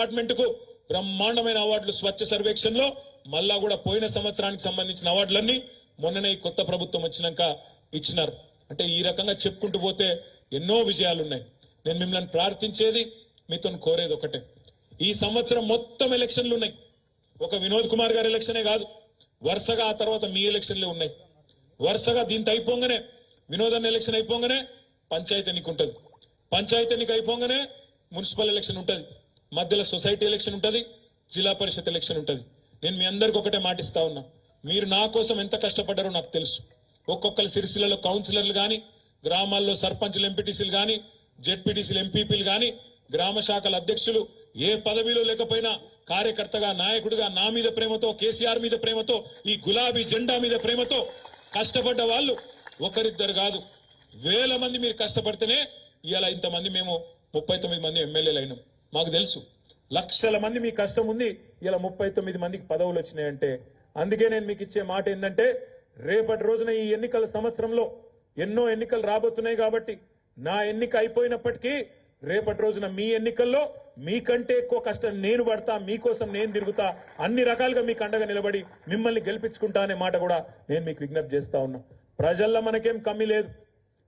Department కు బ్రహ్మాండమైన అవార్డులు స్వచ్ఛ సర్వేక్షణలో మళ్ళా కూడా పోయిన సంవత్సరానికి సంబంధించిన అవార్డులన్నీ మొన్ననే కొత్త ప్రభుత్వం వచ్చినాక ఇచ్చినారు. అంటే ఈ రకంగా చెప్పుకుంటూ పోతే ఎన్నో విజయాలు ఉన్నాయి. నేను మిమ్మల్ని ప్రార్థించేది, మీతో కోరేది ఒకటే, ఈ సంవత్సరం మొత్తం ఎలక్షన్లు ఉన్నాయి. ఒక వినోద్ కుమార్ గారి ఎలక్షనే కాదు, వరుసగా ఆ తర్వాత మీ ఎలక్షన్లే ఉన్నాయి. వరుసగా దీంతో అయిపోగానే వినోదన్న ఎలక్షన్ అయిపోగానే పంచాయతీ ఎన్నిక ఉంటుంది, పంచాయతీ ఎన్నిక అయిపోగానే మున్సిపల్ ఎలక్షన్ ఉంటుంది, మధ్యలో సొసైటీ ఎలక్షన్ ఉంటుంది, జిల్లా పరిషత్ ఎలక్షన్ ఉంటుంది. నేను మీ అందరికి ఒకటే మాటిస్తా ఉన్నా, మీరు నా కోసం ఎంత కష్టపడ్డారో నాకు తెలుసు. ఒక్కొక్కరు సిరిసిల్లలో కౌన్సిలర్లు కానీ, గ్రామాల్లో సర్పంచ్లు ఎంపీటీసీలు కానీ, జెడ్పీటీసీలు ఎంపీపీలు కానీ, గ్రామ శాఖల అధ్యక్షులు ఏ పదవిలో లేకపోయినా కార్యకర్తగా నాయకుడిగా నా మీద ప్రేమతో, కేసీఆర్ మీద ప్రేమతో, ఈ గులాబీ జెండా మీద ప్రేమతో కష్టపడ్డ వాళ్ళు ఒకరిద్దరు కాదు, వేల మంది మీరు కష్టపడితేనే ఇలా ఇంతమంది మేము 39 మంది ఎమ్మెల్యేలు అయినాం. మాకు తెలుసు లక్షల మంది మీ కష్టం ఉంది, ఇలా 39 మందికి పదవులు వచ్చినాయంటే. అందుకే నేను మీకు ఇచ్చే మాట ఏంటంటే, రేపటి రోజున ఈ ఎన్నికల సంవత్సరంలో ఎన్నో ఎన్నికలు రాబోతున్నాయి కాబట్టి, నా ఎన్నిక అయిపోయినప్పటికీ రేపటి రోజున మీ ఎన్నికల్లో మీకంటే ఎక్కువ కష్టం నేను పడతా, మీకోసం నేను తిరుగుతా, అన్ని రకాలుగా మీకు అండగా నిలబడి మిమ్మల్ని గెలిపించుకుంటా అనే మాట కూడా నేను మీకు విజ్ఞప్తి చేస్తా ఉన్నా. ప్రజల్లో మనకేం కమ్మి లేదు,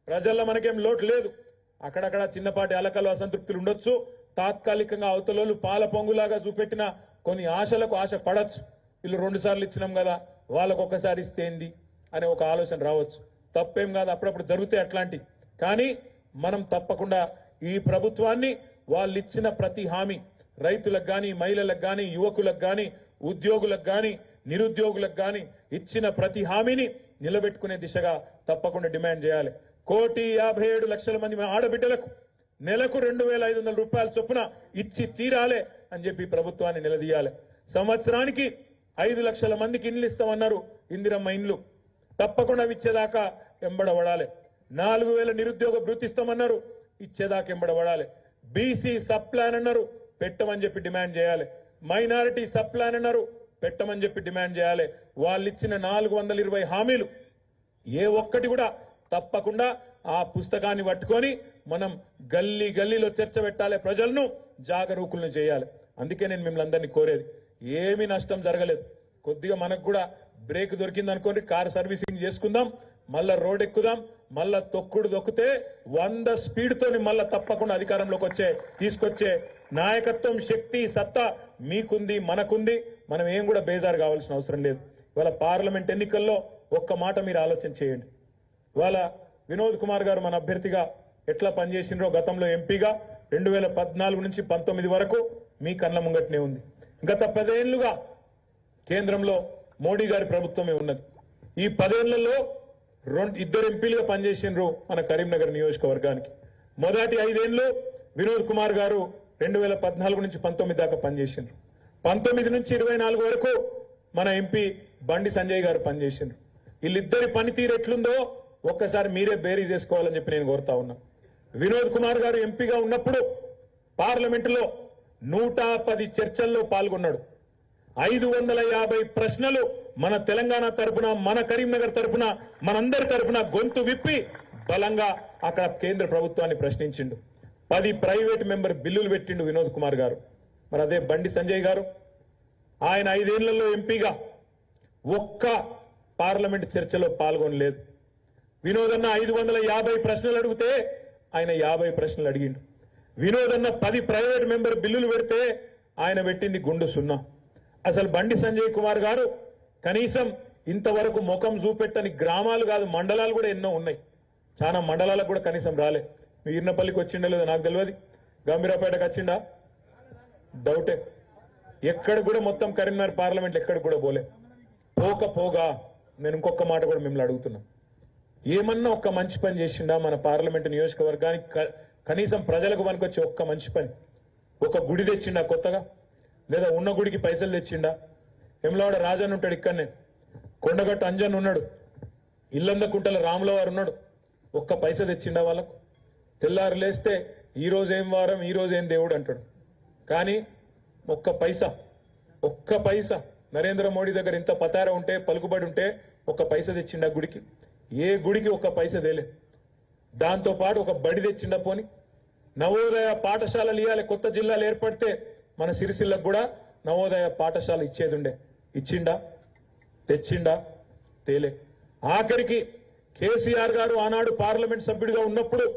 ప్రజల్లో మనకేం లోటు లేదు. అక్కడక్కడ చిన్నపాటి అలకలు అసంతృప్తులు ఉండొచ్చు, తాత్కాలికంగా అవతలోళ్ళు పాల పొంగులాగా చూపెట్టిన కొన్ని ఆశలకు ఆశ పడచ్చు. వీళ్ళు 2 సార్లు ఇచ్చినాం కదా, వాళ్ళకు ఒక్కసారి ఇస్తే ఏంది అనే ఒక ఆలోచన రావచ్చు. తప్పేం కాదు, అప్పుడప్పుడు జరుగుతాయి అట్లాంటివి. కానీ మనం తప్పకుండా ఈ ప్రభుత్వాన్ని వాళ్ళు ఇచ్చిన ప్రతి హామీ, రైతులకు కానీ, మహిళలకు కానీ, యువకులకు కానీ, ఉద్యోగులకు కానీ, నిరుద్యోగులకు కానీ ఇచ్చిన ప్రతి హామీని నిలబెట్టుకునే దిశగా తప్పకుండా డిమాండ్ చేయాలి. 1,57,00,000 మంది ఆడబిడ్డలకు నెలకు 2,500 రూపాయల చొప్పున ఇచ్చి తీరాలే అని చెప్పి ప్రభుత్వాన్ని నిలదీయాలి. సంవత్సరానికి 5 లక్షల మందికి ఇండ్లు ఇస్తామన్నారు, ఇందిరమ్మ ఇండ్లు తప్పకుండా ఇచ్చేదాకా ఎంబడబడాలి. 4,000 నిరుద్యోగ భృతి ఇస్తామన్నారు, ఇచ్చేదాకా ఎంబడబడాలి. బీసీ సబ్ ప్లాన్ అన్నారు, పెట్టమని చెప్పి డిమాండ్ చేయాలి. మైనారిటీ సబ్ ప్లాన్ అన్నారు, పెట్టమని చెప్పి డిమాండ్ చేయాలి. వాళ్ళు ఇచ్చిన 420 హామీలు ఏ ఒక్కటి కూడా తప్పకుండా ఆ పుస్తకాన్ని పట్టుకొని మనం గల్లీ గల్లీలో చర్చ పెట్టాలి, ప్రజలను జాగరూకులను చేయాలి. అందుకే నేను మిమ్మల్ని అందరినీ కోరేది, ఏమీ నష్టం జరగలేదు. కొద్దిగా మనకు కూడా బ్రేక్ దొరికింది అనుకోండి, కార్ సర్వీసింగ్ చేసుకుందాం, మళ్ళా రోడ్ ఎక్కుదాం, మళ్ళా తొక్కుడు దొక్కితే 100 స్పీడ్ తోని మళ్ళా తప్పకుండా అధికారంలోకి తీసుకొచ్చే నాయకత్వం, శక్తి, సత్తా మీకుంది, మనకుంది. మనం ఏం కూడా బేజారు కావాల్సిన అవసరం లేదు. ఇవాళ పార్లమెంట్ ఎన్నికల్లో ఒక్క మాట మీరు ఆలోచన చేయండి. ఇవాళ వినోద్ కుమార్ గారు మన అభ్యర్థిగా ఎట్లా పనిచేసినరో, గతంలో ఎంపీగా 2014 నుంచి 19 వరకు మీ కళ్ళ ముంగట్నే ఉంది. గత 10 ఏళ్లుగా కేంద్రంలో మోడీ గారి ప్రభుత్వమే ఉన్నది. ఈ 10 ఏళ్లలో 2 ఎంపీలుగా పనిచేసినారు మన కరీంనగర్ నియోజకవర్గానికి. మొదటి 5 ఏళ్లు వినోద్ కుమార్ గారు 2014 నుంచి 19 దాకా పనిచేసినారు. 19 నుంచి 24 వరకు మన ఎంపీ బండి సంజయ్ గారు పనిచేసినారు. వీళ్ళిద్దరి పనితీరు ఎట్లుందో ఒక్కసారి మీరే బేరీ చేసుకోవాలని చెప్పి నేను కోరుతా ఉన్నా. వినోద్ కుమార్ గారు ఎంపీగా ఉన్నప్పుడు పార్లమెంటులో 110 చర్చల్లో పాల్గొన్నాడు. 550 ప్రశ్నలు మన తెలంగాణ తరపున, మన కరీంనగర్ తరపున, మనందరి తరపున గొంతు విప్పి బలంగా అక్కడ కేంద్ర ప్రభుత్వాన్ని ప్రశ్నించిండు. 10 ప్రైవేట్ మెంబర్ బిల్లులు పెట్టిండు వినోద్ కుమార్ గారు. మరి అదే బండి సంజయ్ గారు, ఆయన 5 ఏళ్లలో ఎంపీగా ఒక్క పార్లమెంట్ చర్చలో పాల్గొనలేదు. వినోద్ అన్న 550 ప్రశ్నలు అడిగితే ఆయన 50 ప్రశ్నలు అడిగిండు. వినోద్ అన్న 10 ప్రైవేట్ మెంబర్ బిల్లులు పెడితే ఆయన పెట్టింది గుండు 0. అసలు బండి సంజయ్ కుమార్ గారు కనీసం ఇంతవరకు ముఖం చూపెట్టని గ్రామాలు కాదు, మండలాలు కూడా ఎన్నో ఉన్నాయి. చాలా మండలాలకు కూడా కనీసం రాలే. వీర్నపల్లికి వచ్చిండో లేదో నాకు తెలియదు, గంభీరాపేటకు వచ్చిండా డౌటే. ఎక్కడ కూడా మొత్తం కరీంనగర్ పార్లమెంట్ ఎక్కడ కూడా పోలే. పోగా నేను ఇంకొక మాట కూడా మిమ్మల్ని అడుగుతున్నా, ఏమన్నా ఒక్క మంచి పని చేసిండా మన పార్లమెంట్ నియోజకవర్గానికి? కనీసం ప్రజలకు పనికొచ్చే ఒక్క మంచి పని, ఒక గుడి తెచ్చిండా కొత్తగా, లేదా ఉన్న గుడికి పైసలు తెచ్చిండా? ఎమ్లవాడ రాజన్ ఉంటాడు, ఇక్కడనే కొండగట్టు అంజన్ ఉన్నాడు, ఇల్లందకుంటల రాముల వారు ఉన్నాడు, ఒక్క పైసా తెచ్చిండా వాళ్ళకు? తెల్లారు లేస్తే ఈ రోజు ఏం వారం, ఈ రోజు ఏం దేవుడు అంటాడు. కానీ ఒక్క పైసా నరేంద్ర మోడీ దగ్గర ఇంత పతార ఉంటే, పలుకుబడి ఉంటే ఒక్క పైసా తెచ్చిండా గుడికి? ఏ గుడికి ఒక్క పైసా తేలే. దాంతో పాటు ఒక బడి తెచ్చిండా? పోని నవోదయ పాఠశాలలు ఇవ్వాలి, కొత్త జిల్లాలు ఏర్పడితే మన సిరిసిల్లకు కూడా నవోదయ పాఠశాల ఇచ్చేది ఉండే. ఇచ్చిండా? తెచ్చిండా? తేలే. ఆఖరికి కేసీఆర్ గారు ఆనాడు పార్లమెంట్ సభ్యుడిగా ఉన్నప్పుడు